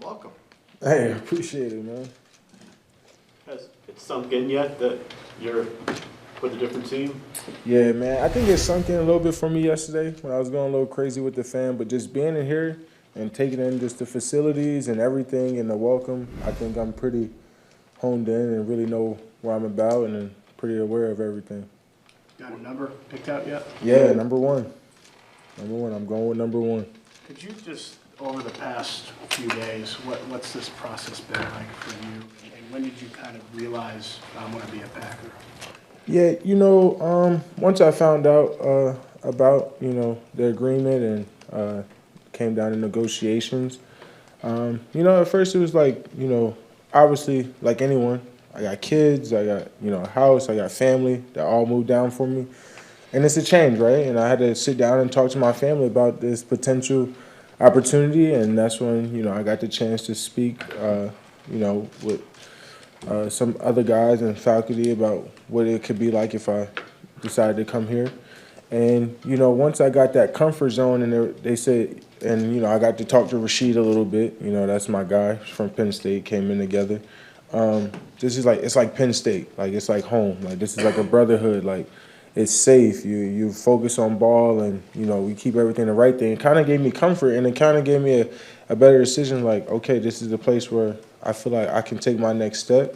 welcome. Hey, I appreciate it, man. Has it sunk in yet that you're with a different team? Yeah, man. I think it sunk in a little bit for me yesterday when I was going a little crazy with the fan, but just being in here and taking in just the facilities and everything and the welcome, I think I'm pretty honed in and really know what I'm about and pretty aware of everything. Got a number picked out yet? Yeah, number one. Number one. I'm going with number one. Could you just, over the past few days, what's this process been like for you? And when did you kind of realize I'm going to be a Packer? Yeah, once I found out about, the agreement and came down to negotiations, at first it was like, obviously like anyone, I got kids, I got, a house, I got family that all moved down for me. And it's a change, right? And I had to sit down and talk to my family about this potential opportunity. And that's when, I got the chance to speak, with some other guys and faculty about what it could be like if I decided to come here. And, once I got that comfort zone and they said, and, I got to talk to Rashid a little bit, that's my guy from Penn State, came in together. This is like, it's like Penn State, like it's like home, like this is like a brotherhood, like it's safe, you focus on ball and, we keep everything the right thing. It kind of gave me comfort and it kind of gave me a better decision, like, okay, this is the place where I feel like I can take my next step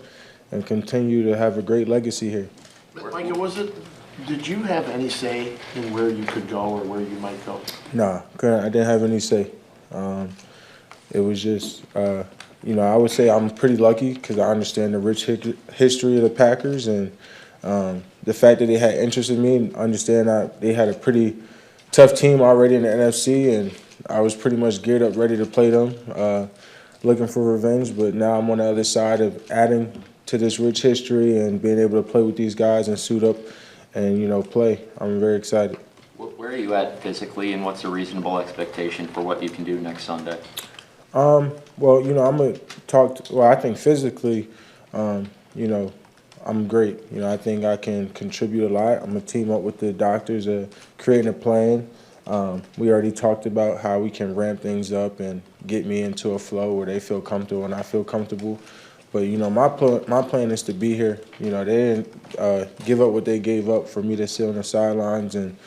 and continue to have a great legacy here. Micah, did you have any say in where you could go or where you might go? Nah, I didn't have any say. It was just, I would say I'm pretty lucky because I understand the rich history of the Packers and the fact that they had interest in me and understand that they had a pretty tough team already in the NFC and I was pretty much geared up, ready to play them, looking for revenge. But now I'm on the other side of adding to this rich history and being able to play with these guys and suit up and, play. I'm very excited. Where are you at physically, and what's a reasonable expectation for what you can do next Sunday? Well, I'm going to I think physically, I'm great. I think I can contribute a lot. I'm going to team up with the doctors, creating a plan. We already talked about how we can ramp things up and get me into a flow where they feel comfortable and I feel comfortable. But, my plan is to be here. They didn't give up what they gave up for me to sit on the sidelines and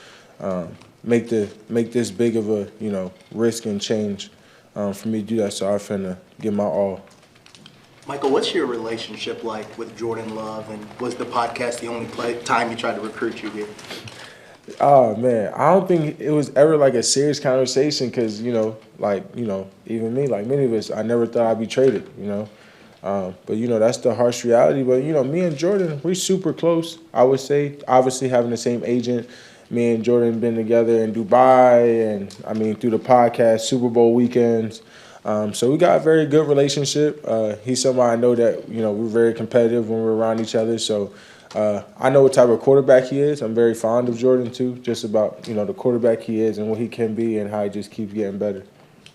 make this big of a, risk and change for me to do that. So I'm finna give my all. Michael, what's your relationship like with Jordan Love, and was the podcast the only time you tried to recruit you here? Oh, man, I don't think it was ever like a serious conversation because, even me, like many of us, I never thought I'd be traded, But, that's the harsh reality. But, me and Jordan, we're super close, I would say. Obviously, having the same agent, me and Jordan been together in Dubai and, through the podcast, Super Bowl weekends. So we got a very good relationship. He's somebody I know that, we're very competitive when we're around each other. So I know what type of quarterback he is. I'm very fond of Jordan, too, just about, the quarterback he is and what he can be and how he just keeps getting better.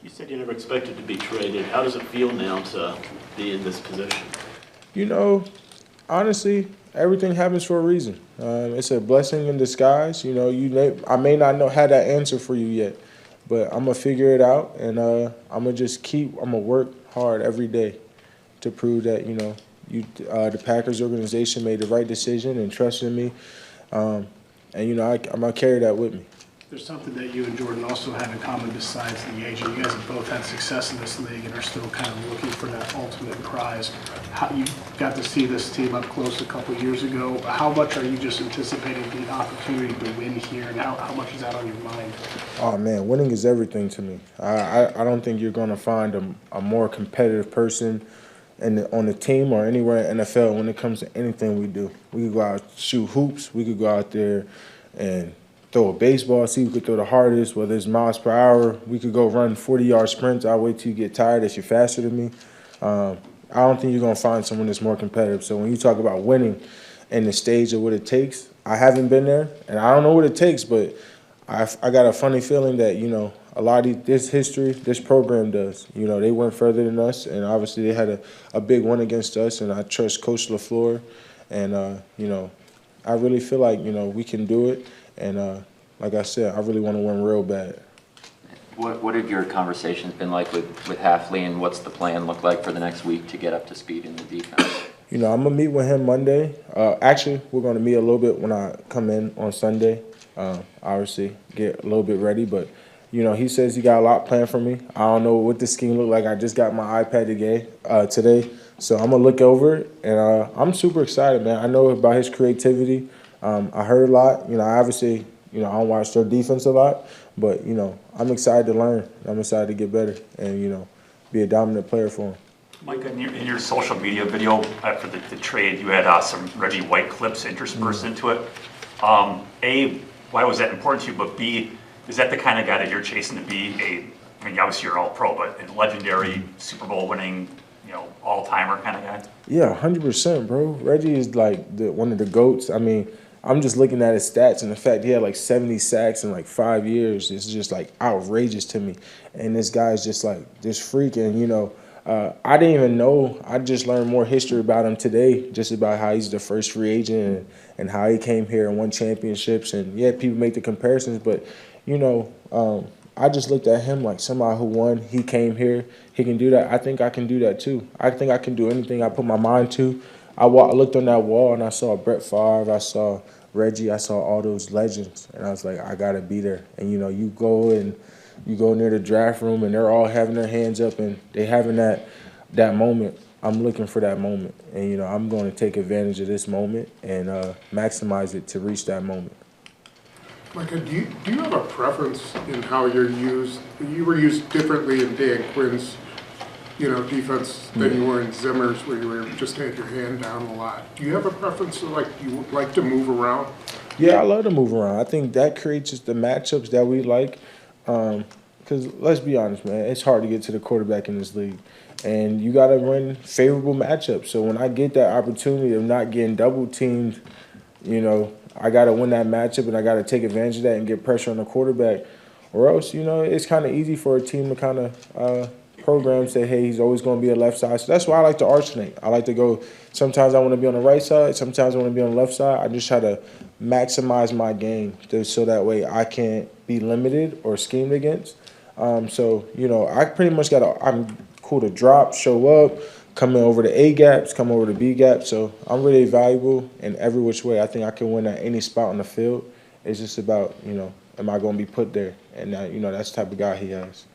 You said you never expected to be traded. How does it feel now to be in this position? Honestly, everything happens for a reason. It's a blessing in disguise. I may not have that answer for you yet, but I'm going to figure it out, and I'm going to work hard every day to prove that, the Packers organization made the right decision and trusted me, and, I'm going to carry that with me. There's something that you and Jordan also have in common besides the agent. You guys have both had success in this league and are still kind of looking for that ultimate prize. You got to see this team up close a couple years ago. How much are you just anticipating the opportunity to win here, and how much is that on your mind? Oh, man, winning is everything to me. I don't think you're going to find a more competitive person on the team or anywhere in the NFL when it comes to anything we do. We could go out and shoot hoops. We could go out there and throw a baseball, see who could throw the hardest, whether it's miles per hour. We could go run 40-yard sprints. I'll wait till you get tired if you're faster than me. I don't think you're going to find someone that's more competitive. So when you talk about winning and the stage of what it takes, I haven't been there, and I don't know what it takes, but I got a funny feeling that, a lot of this history, this program does. They went further than us, and obviously they had a big win against us, and I trust Coach LaFleur. And, I really feel like, we can do it. And like I said, I really want to win real bad. What have your conversations been like with Halfley, and what's the plan look like for the next week to get up to speed in the defense? You know, I'm gonna meet with him Monday. Actually, we're gonna meet a little bit when I come in on Sunday. Obviously, get a little bit ready, but you know, he says he got a lot planned for me. I don't know what the scheme look like. I just got my iPad today, so I'm gonna look over it, and I'm super excited, man. I know about his creativity. I heard a lot. You know, obviously, you know, I don't watch their defense a lot, but you know, I'm excited to learn. I'm excited to get better, and you know, be a dominant player for him. Micah, in your social media video after the trade, you had some Reggie White clips interspersed into it. A, why was that important to you? But B, is that the kind of guy that you're chasing to be I mean, obviously you're all pro, but a legendary Super Bowl winning, you know, all-timer kind of guy? Yeah, 100%, bro. Reggie is like one of the GOATs. I mean, I'm just looking at his stats, and the fact he had like 70 sacks in like 5 years is just like outrageous to me. And this guy's just like this freak, and you know, I didn't even know. I just learned more history about him today, just about how he's the first free agent and how he came here and won championships. And yeah, people make the comparisons, but you know, I just looked at him like somebody who won. He came here. He can do that. I think I can do that too. I think I can do anything I put my mind to. I looked on that wall and I saw Brett Favre. I saw Reggie. I saw all those legends, and I was like, I gotta be there. And you know, you go near the draft room, and they're all having their hands up, and they having that moment. I'm looking for that moment, and you know, I'm going to take advantage of this moment and maximize it to reach that moment. Micah, do you have a preference in how you're used? You were used differently in Dan Quinn's, you know, defense than you were in Zimmer's, where you were just had your hand down a lot. Do you have a preference, like you like to move around? Yeah, I love to move around. I think that creates just the matchups that we like. Because let's be honest, man, it's hard to get to the quarterback in this league. And you got to run favorable matchups. So when I get that opportunity of not getting double teamed, you know, I got to win that matchup, and I got to take advantage of that and get pressure on the quarterback. Or else, you know, it's kind of easy for a team to kind of program, say, hey, he's always going to be a left side. So that's why I like to alternate. I like to go, sometimes I want to be on the right side, sometimes I want to be on the left side. I just try to maximize my game so that way I can't be limited or schemed against. So, you know, I pretty much I'm cool to drop, show up, come in over the A gaps, come over the B gaps. So I'm really valuable in every which way. I think I can win at any spot on the field. It's just about, you know, am I going to be put there? And, you know, that's the type of guy he has.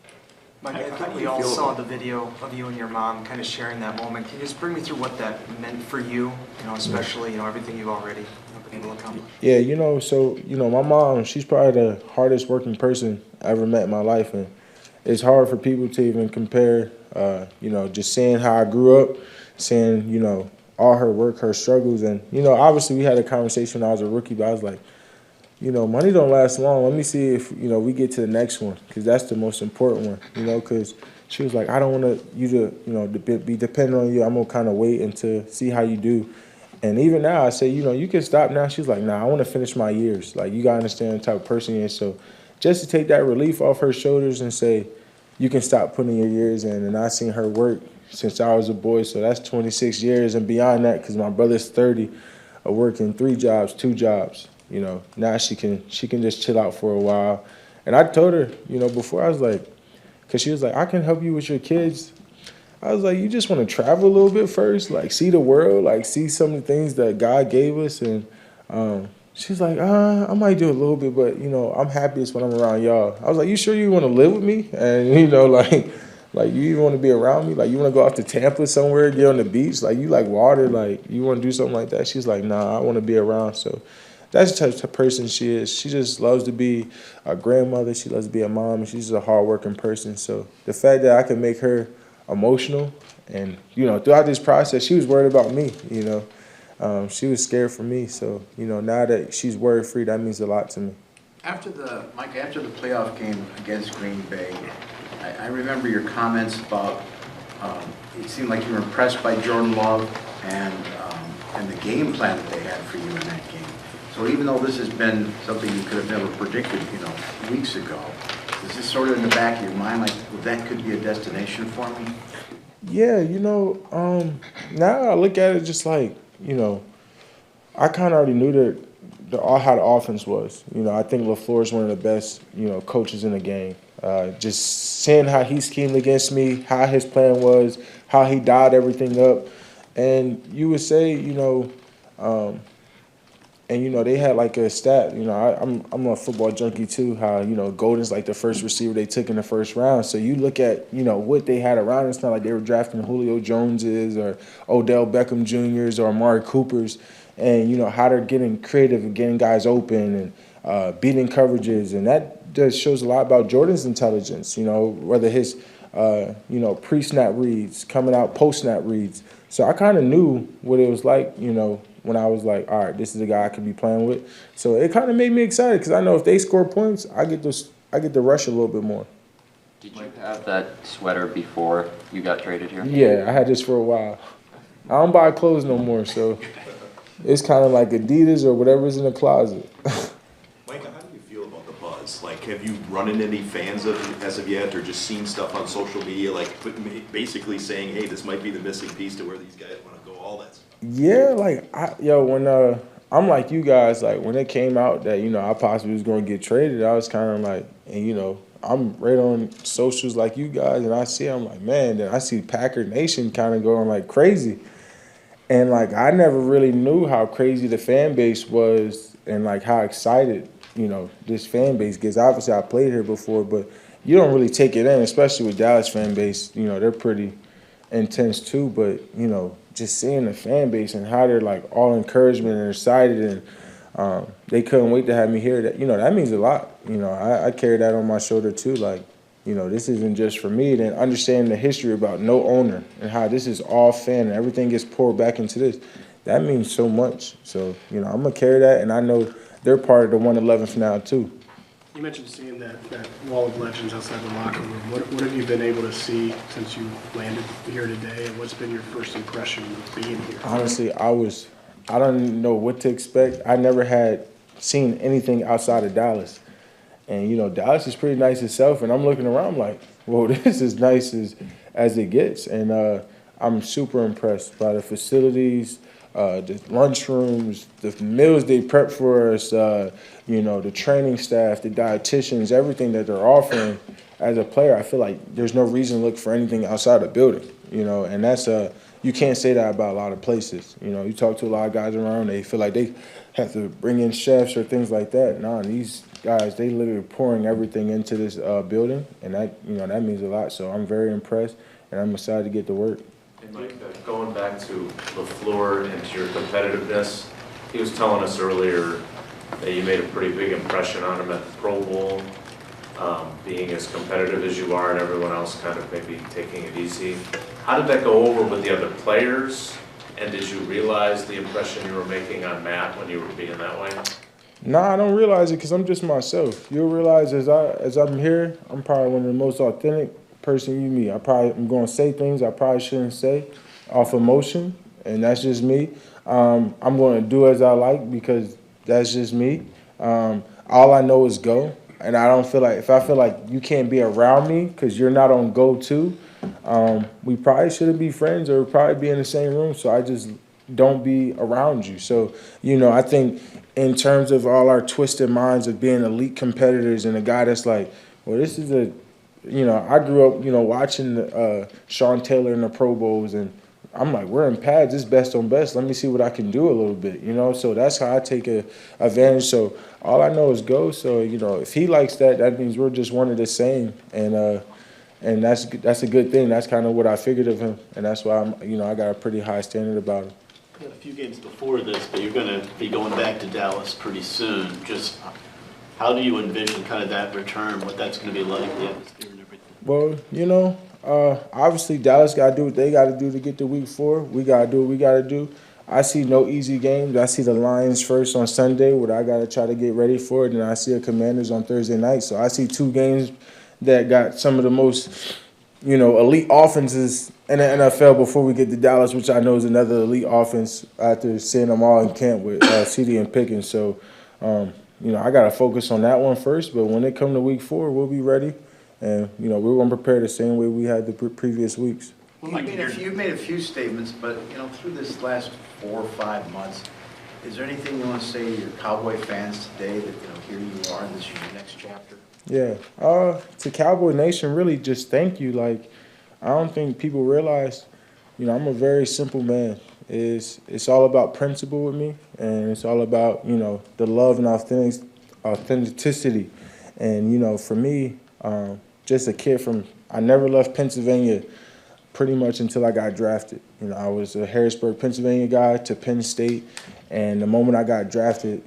Mike, I think we all saw the video of you and your mom kind of sharing that moment. Can you just bring me through what that meant for you, you know, especially, you know, everything you've already been able to accomplish? Yeah, you know, so, you know, my mom, she's probably the hardest working person I ever met in my life. And it's hard for people to even compare, you know, just seeing how I grew up, seeing, you know, all her work, her struggles. And, you know, obviously we had a conversation when I was a rookie, but I was like, you know, money don't last long. Let me see if, you know, we get to the next one, because that's the most important one, you know, because she was like, I don't want you to, you know, be dependent on you. I'm going to kind of wait until see how you do. And even now I say, you know, you can stop now. She's like, nah, I want to finish my years. Like, you got to understand the type of person you are. So just to take that relief off her shoulders and say, you can stop putting your years in. And I seen her work since I was a boy. So that's 26 years and beyond that, because my brother's 30, working 3 jobs, 2 jobs. You know, now she can just chill out for a while. And I told her, you know, before, I was like, because she was like, I can help you with your kids. I was like, you just want to travel a little bit first, like see the world, like see some of the things that God gave us. And she's like, I might do a little bit, but, you know, I'm happiest when I'm around y'all. I was like, you sure you want to live with me? And, you know, like you even want to be around me? Like, you want to go off to Tampa somewhere, get on the beach? Like, you like water? Like, you want to do something like that? She's like, nah, I want to be around. So that's the type of person she is. She just loves to be a grandmother. She loves to be a mom. And she's a hardworking person. So the fact that I can make her emotional, and, you know, throughout this process, she was worried about me, you know. She was scared for me. So, you know, now that she's worry-free, that means a lot to me. After the playoff game against Green Bay, I remember your comments about it seemed like you were impressed by Jordan Love and the game plan that they had for you in that game. So even though this has been something you could have never predicted, you know, weeks ago, is this sort of in the back of your mind, like, well, that could be a destination for me? Yeah, you know, now I look at it just like, you know, I kind of already knew how the offense was. You know, I think LaFleur is one of the best, you know, coaches in the game. Just seeing how he schemed against me, how his plan was, how he dialed everything up. And you would say, and they had like a stat. I'm a football junkie too. How Golden's like the first receiver they took in the first round. So you look at what they had around. It's not like they were drafting Julio Joneses or Odell Beckham Juniors or Amari Coopers, and how they're getting creative and getting guys open and beating coverages, and that just shows a lot about Jordan's intelligence. Whether his pre-snap reads, coming out post-snap reads. So I kind of knew what it was like. When I was like, all right, this is a guy I could be playing with. So it kind of made me excited because I know if they score points, I get to rush a little bit more. Did you have that sweater before you got traded here? Yeah, I had this for a while. I don't buy clothes no more, so it's kind of like Adidas or whatever's in the closet. Micah, how do you feel about the buzz? Like, have you run into any fans as of yet, or just seen stuff on social media, like basically saying, hey, this might be the missing piece to where these guys want to go, all that stuff? Yeah, when I'm like you guys, like when it came out that I possibly was going to get traded, I was kind of like, and I'm right on socials like you guys, and I'm like, man, then I see Packer Nation kind of going like crazy, and like I never really knew how crazy the fan base was, and like how excited this fan base gets. Obviously, I played here before, but you don't really take it in, especially with Dallas fan base. They're pretty intense too, but just seeing the fan base and how they're like all encouragement and excited, and they couldn't wait to have me here. That means a lot. I carry that on my shoulder too. Like, this isn't just for me. Then understanding the history about no owner and how this is all fan and everything gets poured back into this, that means so much. So I'm gonna carry that, and I know they're part of the 111th now too. You mentioned seeing that wall of legends outside the locker room. What have you been able to see since you landed here today, and what's been your first impression of being here? Honestly, I don't know what to expect. I never had seen anything outside of Dallas. And, Dallas is pretty nice itself, and I'm looking around like, whoa, this is nice as it gets. And I'm super impressed by the facilities, the lunchrooms, the meals they prep for us, the training staff, the dietitians, everything that they're offering. As a player, I feel like there's no reason to look for anything outside the building, and that's you can't say that about a lot of places. You talk to a lot of guys around, they feel like they have to bring in chefs or things like that. Nah, these guys, they literally pouring everything into this building, and that means a lot. So I'm very impressed, and I'm excited to get to work. And Mike, going back to LaFleur and to your competitiveness, he was telling us earlier that you made a pretty big impression on him at the Pro Bowl, being as competitive as you are and everyone else kind of maybe taking it easy. How did that go over with the other players? And did you realize the impression you were making on Matt when you were being that way? Nah, I don't realize it because I'm just myself. You'll realize as I'm here, I'm probably one of the most authentic person you meet. I'm going to say things I probably shouldn't say off emotion, and that's just me. I'm going to do as I like because that's just me. All I know is go, and I don't feel like if I feel like you can't be around me because you're not on go too, we probably shouldn't be friends or probably be in the same room. So I just don't be around you. So I think in terms of all our twisted minds of being elite competitors and a guy that's like, well, this is I grew up, watching Sean Taylor in the Pro Bowls, and I'm like, we're in pads, it's best on best. Let me see what I can do a little bit, So that's how I take advantage. So all I know is go. So, if he likes that, that means we're just one of the same. And that's a good thing. That's kind of what I figured of him. And that's why I got a pretty high standard about him. Got a few games before this, but you're going to be going back to Dallas pretty soon. Just how do you envision kind of that return, what that's going to be like, the atmosphere and everything? Well, obviously Dallas got to do what they got to do to get to week 4. We got to do what we got to do. I see no easy games. I see the Lions first on Sunday, what I got to try to get ready for it, and I see the Commanders on Thursday night. So I see 2 games that got some of the most, elite offenses in the NFL before we get to Dallas, which I know is another elite offense after seeing them all in camp with CD and Pickens. So, I got to focus on that one first. But when it comes to week 4, we'll be ready. And, we're going to prepare the same way we had the previous weeks. You've made a few statements, but, through this last 4 or 5 months, is there anything you want to say to your Cowboy fans today that, here you are, this is your next chapter? Yeah. To Cowboy Nation, really just thank you. Like, I don't think people realize, I'm a very simple man. It's all about principle with me, and it's all about, the love and authenticity. And, for me, just a kid I never left Pennsylvania pretty much until I got drafted. I was a Harrisburg, Pennsylvania guy to Penn State, and the moment I got drafted,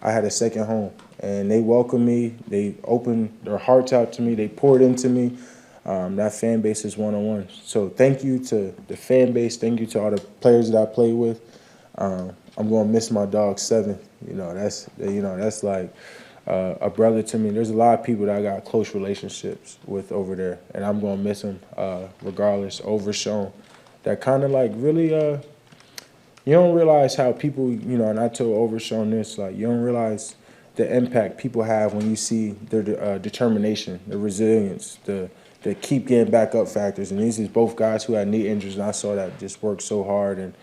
I had a second home. And they welcomed me, they opened their hearts out to me, they poured into me. That fan base is one-on-one. So thank you to the fan base, thank you to all the players that I played with. I'm gonna miss my dog Seven. That's like a brother to me. There's a lot of people that I got close relationships with over there, and I'm gonna miss them regardless. Overshown, that kind of like really, you don't realize how people, and I told Overshown this, like you don't realize the impact people have when you see their determination, the resilience, the keep getting back up factors. And these is both guys who had knee injuries, and I saw that just work so hard, and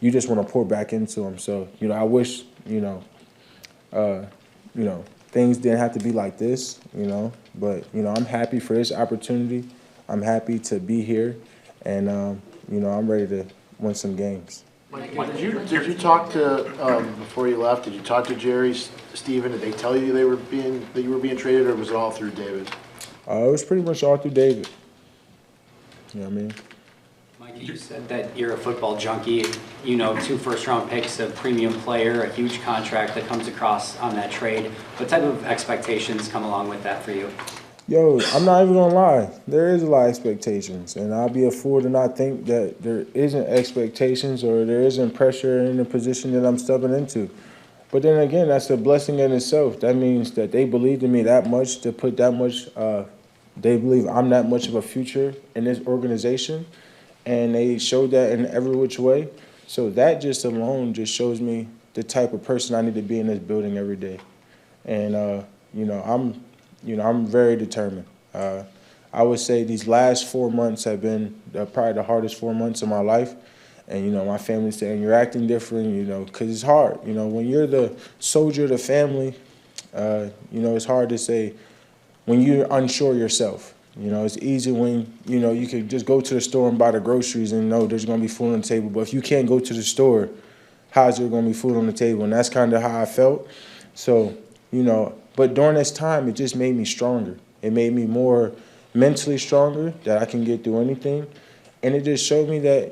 you just want to pour back into them. So, I wish, things didn't have to be like this, but, I'm happy for this opportunity. I'm happy to be here, and, I'm ready to win some games. Mike, did you talk to, before you left, did you talk to Jerry, Steven? Did they tell you that you were being traded, or was it all through David? It was pretty much all through David. You know what I mean? Mike, you said that you're a football junkie. 2 first-round picks, a premium player, a huge contract that comes across on that trade. What type of expectations come along with that for you? Yo, I'm not even gonna lie. There is a lot of expectations, and I'll be a fool to not think that there isn't expectations or there isn't pressure in the position that I'm stepping into. But then again, that's a blessing in itself. That means that they believed in me that much to put that much. They believe I'm that much of a future in this organization, and they showed that in every which way. So that just alone just shows me the type of person I need to be in this building every day. And I'm very determined. I would say these last 4 months have been probably the hardest 4 months of my life. And, my family's saying, you're acting different, because it's hard. When you're the soldier of the family, it's hard to say when you're unsure yourself. It's easy when, you could just go to the store and buy the groceries and know there's going to be food on the table. But if you can't go to the store, how's there going to be food on the table? And that's kind of how I felt. So, but during this time, it just made me stronger. It made me more mentally stronger, that I can get through anything. And it just showed me that,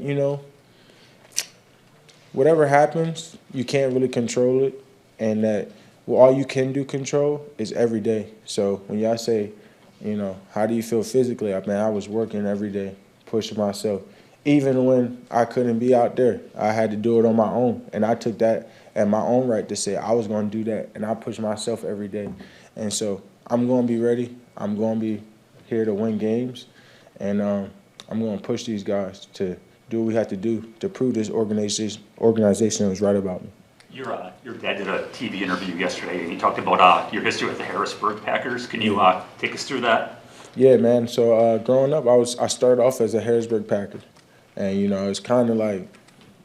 whatever happens, you can't really control it. And that all you can do control is every day. So when y'all say, how do you feel physically? I was working every day, pushing myself. Even when I couldn't be out there, I had to do it on my own. And I took that at my own right to say I was going to do that. And I pushed myself every day. And so I'm going to be ready. I'm going to be here to win games. And I'm going to push these guys to do what we have to do to prove this organization was right about me. Your dad did a TV interview yesterday, and he talked about your history with the Harrisburg Packers. Can you take us through that? Yeah, man. So growing up, I started off as a Harrisburg Packer. And, it's kind of like,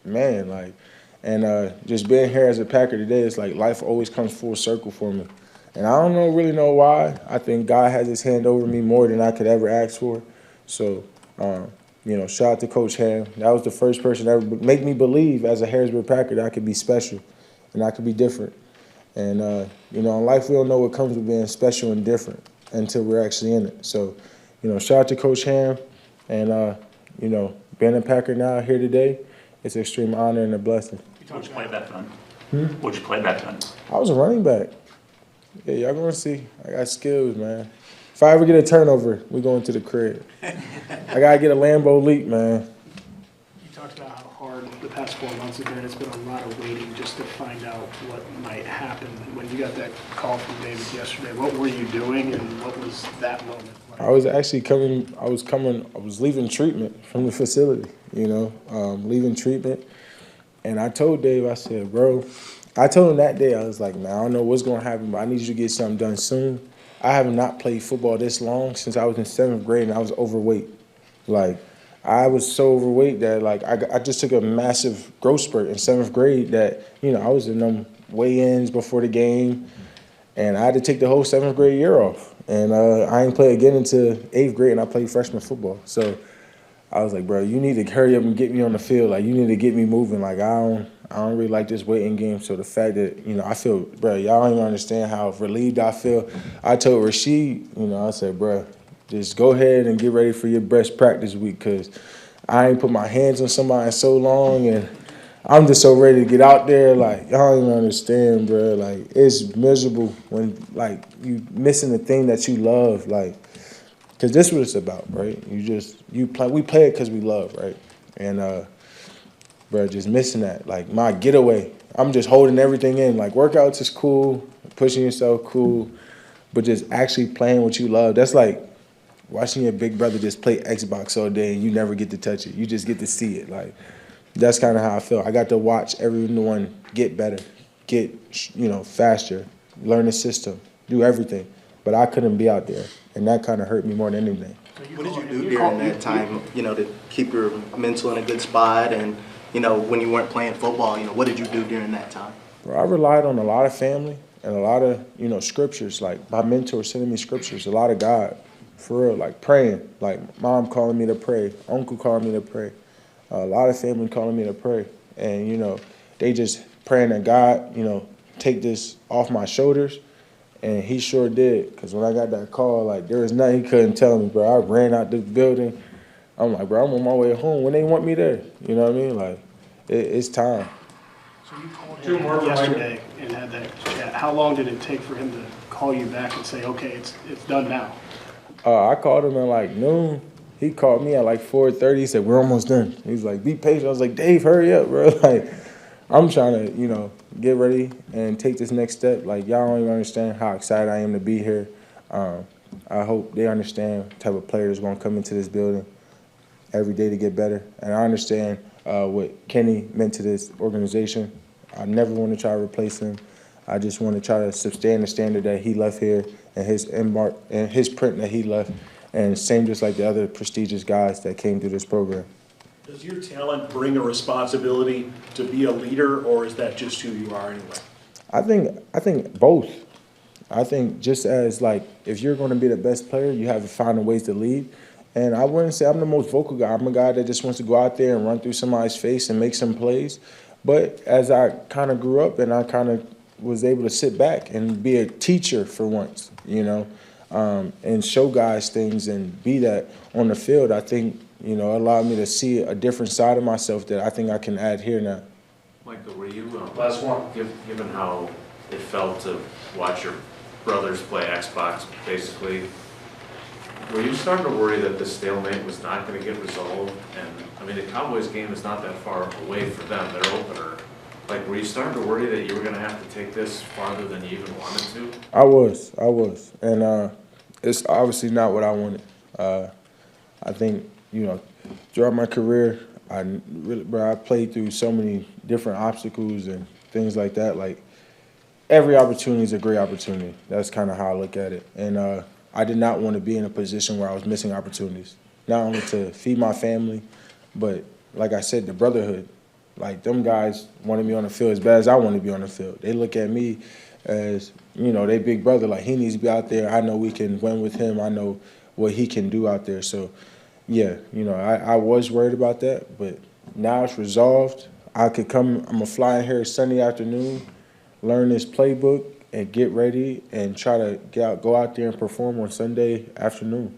man, and just being here as a Packer today, it's like life always comes full circle for me. And I don't really know why. I think God has his hand over me more than I could ever ask for. So, shout out to Coach Ham. That was the first person to ever make me believe as a Harrisburg Packer that I could be special and I could be different. And, in life we don't know what comes with being special and different until we're actually in it. So, shout out to Coach Ham. And, being a Packer now here today, it's an extreme honor and a blessing. What'd you play back then? What'd you play back then? I was a running back. Yeah, y'all gonna see. I got skills, man. If I ever get a turnover, we going to the crib. I gotta get a Lambeau leap, man. You talked about how hard the past 4 months have been. It's been a lot of waiting just to find out what might happen. When you got that call from David yesterday, what were you doing and what was that moment like? I was actually I was leaving treatment from the facility, leaving treatment. And I told Dave, I said, bro, I told him that day, I was like, man, I don't know what's going to happen, but I need you to get something done soon. I have not played football this long since I was in 7th grade, and I was overweight. I was so overweight that, I just took a massive growth spurt in 7th grade that, I was in them weigh-ins before the game, and I had to take the whole 7th grade year off. And I ain't play again until 8th grade, and I played freshman football. So I was like, bro, you need to hurry up and get me on the field. Like, you need to get me moving. Like, I don't really like this waiting game. So the fact that, I feel, bro, y'all don't even understand how relieved I feel. I told Rasheed, I said, bro, just go ahead and get ready for your best practice week, because I ain't put my hands on somebody in so long, and I'm just so ready to get out there. Like, y'all don't even understand, bro. Like, it's miserable when, like, you missing the thing that you love, like, because this is what it's about, right? We play it because we love, right? And, bro, just missing that. Like, my getaway, I'm just holding everything in. Like, workouts is cool, pushing yourself, cool, but just actually playing what you love. That's like watching your big brother just play Xbox all day and you never get to touch it. You just get to see it. Like, that's kind of how I feel. I got to watch everyone get better, get, faster, learn the system, do everything. But I couldn't be out there, and that kind of hurt me more than anything. What did you do during that time, to keep your mental in a good spot? And, when you weren't playing football, what did you do during that time? Bro, I relied on a lot of family and a lot of, scriptures. Like, my mentor sending me scriptures, a lot of God, for real, like praying. Like, mom calling me to pray, uncle calling me to pray, a lot of family calling me to pray. And, they just praying that God, take this off my shoulders. And he sure did, because when I got that call, like, there was nothing he couldn't tell me, bro. I ran out the building. I'm like, bro, I'm on my way home. When they want me there, you know what I mean? Like, it's time. So you called him yesterday and had that chat. How long did it take for him to call you back and say, okay, it's done now? I called him at like noon. He called me at like 4:30. He said, we're almost done. He's like, be patient. I was like, Dave, hurry up, bro. Like, I'm trying to, get ready and take this next step. Like, y'all don't even understand how excited I am to be here. I hope they understand the type of player that's going to come into this building every day to get better. And I understand what Kenny meant to this organization. I never want to try to replace him. I just want to try to sustain the standard that he left here and his print that he left. And same just like the other prestigious guys that came through this program. Does your talent bring a responsibility to be a leader, or is that just who you are anyway? I think both. I think just as, like, if you're going to be the best player, you have to find ways to lead. And I wouldn't say I'm the most vocal guy. I'm a guy that just wants to go out there and run through somebody's face and make some plays. But as I kind of grew up and I kind of was able to sit back and be a teacher for once, and show guys things and be that on the field, I think, allowed me to see a different side of myself that I think I can add here now. Michael, were you, last one, given how it felt to watch your brothers play Xbox, basically, were you starting to worry that this stalemate was not going to get resolved? And, I mean, the Cowboys game is not that far away for them, their opener. Like, were you starting to worry that you were going to have to take this farther than you even wanted to? I was. And it's obviously not what I wanted. I think, throughout my career, I played through so many different obstacles and things like that. Like, every opportunity is a great opportunity. That's kind of how I look at it. And I did not want to be in a position where I was missing opportunities, not only to feed my family, but like I said, the brotherhood. Like, them guys wanted me on the field as bad as I want to be on the field. They look at me as, they big brother. Like, he needs to be out there. I know we can win with him. I know what he can do out there. So, yeah, I was worried about that, but now it's resolved. I'm going to fly in here Sunday afternoon, learn this playbook, and get ready and try to go out there and perform on Sunday afternoon.